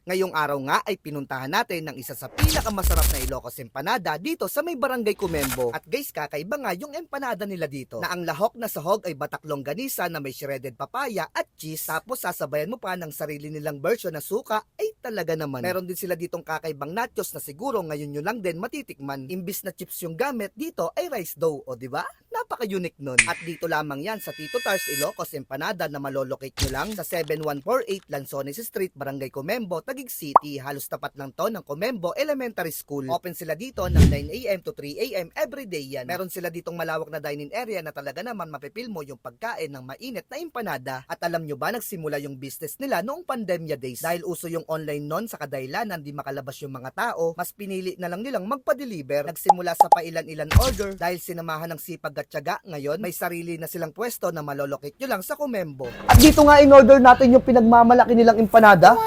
Ngayong araw nga ay pinuntahan natin ng isa sa pinakamasarap na Ilocos empanada dito sa may Barangay Comembo. At guys, kakaiba nga yung empanada nila dito na ang lahok na sahog ay batak longganisa na may shredded papaya at cheese, tapos sasabayan mo pa ng sarili nilang version na suka. Ay talaga naman. Meron din sila ditong kakaibang nachos na siguro ngayon nyo lang din matitikman. Imbis na chips yung gamit, dito ay rice dough. O diba? Napaka-unique nun. At dito lamang yan sa Tito Tars Ilocos Empanada na malolocate nyo lang sa 7148 Lanzones Street, Barangay Comembo, Taguig City. Halos tapat lang to ng Comembo Elementary School. Open sila dito ng 9 AM to 3 AM everyday yan. Meron sila ditong malawak na dining area na talaga naman mapipil mo yung pagkain ng mainit na empanada. At alam nyo ba, nagsimula yung business nila noong pandemya days. Dahil uso yung online non sa kadailanan, di makalabas yung mga tao, mas pinili na lang nilang magpa-deliver. Nagsimula sa pailan-ilan order dahil sinamahan ng sipag at tiyaga. Ngayon, may sarili na silang pwesto na malolocate nyo lang sa Comembo. At dito nga in-order natin yung pinagmamalaki nilang empanada.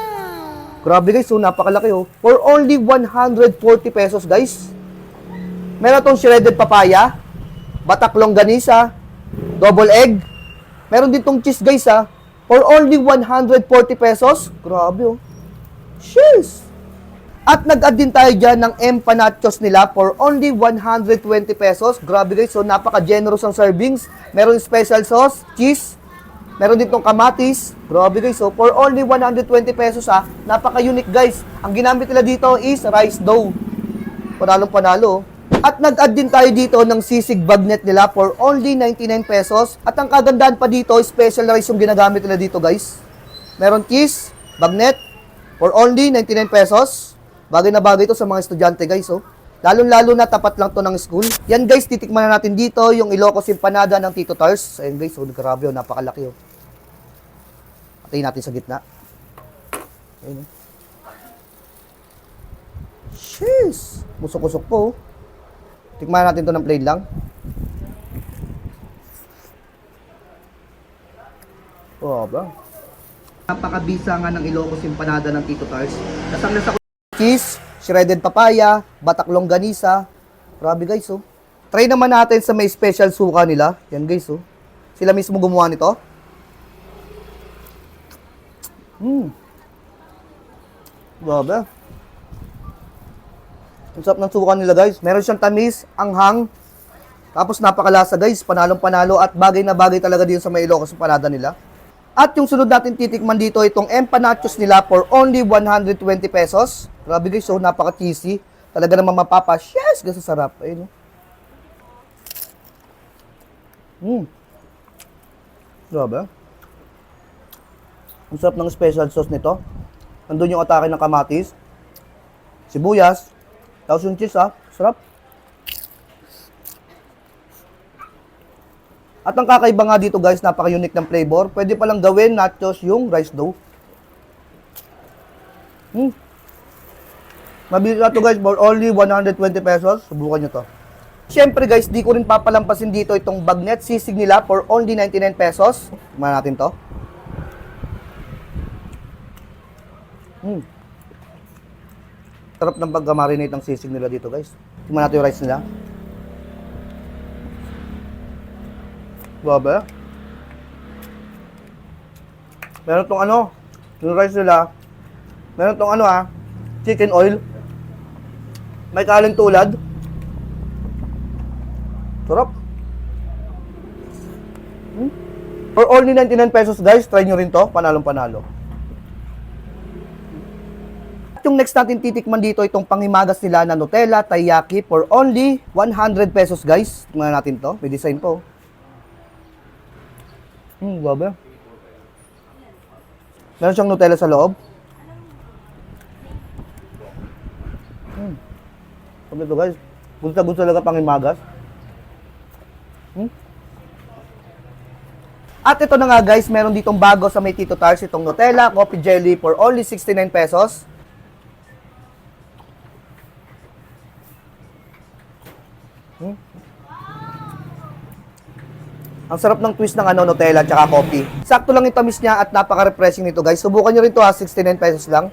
Grabe guys, so napakalaki oh. For only 140 pesos guys. Meron tong shredded papaya, batak longganisa, double egg. Meron din tong cheese guys ha. For only 140 pesos. Grabe oh. Cheese! At nag-add din tayo dyan ng empanachos nila for only 120 pesos. Grabe guys, so napaka-generous ang servings. Meron special sauce, cheese. Meron din tong kamatis. Grabe guys, so for only 120 pesos ha. Napaka-unique guys. Ang ginamit nila dito is rice dough. Panalong panalo. At nag-add din tayo dito ng sisig bagnet nila for only 99 pesos. At ang kagandahan pa dito, special rice yung ginagamit nila dito guys. Meron cheese, bagnet, for only 99 pesos. Bagay na bagay ito sa mga estudyante guys oh. Lalo-lalo na tapat lang to ng school. Yan guys, titikman na natin dito yung Ilocos empanada ng Tito Tars. Ayun guys, oh, grabe oh, napakalaki oh. Patayin natin sa gitna. Ayun oh. Jeez! Musok-usok po oh. Tikman natin to ng plain lang. Oh, ba? Napakabisa nga ng Ilocos empanada ng Tito Tars. Lasang-lasa ko cheese, shredded papaya, batak longganisa. Grabe guys oh. Try naman natin sa may special suka nila. Yan guys oh. Sila mismo gumawa nito. Grabe. Ang sarap ng suka nila guys. Meron siyang tamis, anghang. Tapos napakalasa guys. Panalong panalo at bagay na bagay talaga din sa may Ilocos empanada nila. At yung sunod natin titikman dito, itong empanachos nila for only 120 pesos. Grabe guys, so napaka-cheesy. Talaga namang mapapa-yes, kasi sarap. Ayun. Grabe. Ang sarap ng special sauce nito. Nandun yung atake ng kamatis, sibuyas, tapos yung cheese ha. Sarap. At ang kakaiba nga dito guys, napaka-unique ng flavor. Pwede palang gawin nachos yung rice dough. Mabili na to guys for only 120 pesos. Subukan nyo to. Siyempre guys, di ko rin papalampasin dito itong bagnet sisig nila for only 99 pesos. Tingnan natin to. Sarap ng pagka-marinate ng sisig nila dito guys. Tingnan natin yung rice nila. Grabe. Meron tong ano, yung rice nila. Meron tong ano chicken oil. May kalentulad. Sarap. For only 99 pesos guys, try nyo rin to. Panalong panalo. At yung next natin titikman dito, itong panghimagas nila na Nutella Taiyaki for only 100 pesos guys. Tingnan natin to. May design po. Grabe. Meron siyang Nutella sa loob. Sabi ito guys. Gusto talaga panghimagas. At ito na nga guys, meron ditong bago sa may Tito Tars, itong Nutella Coffee Jelly for only 69 pesos. Ang sarap ng twist ng Nutella at coffee. Sakto lang yung tamis niya at napaka-refreshing nito guys. Subukan nyo rin to 69 pesos lang.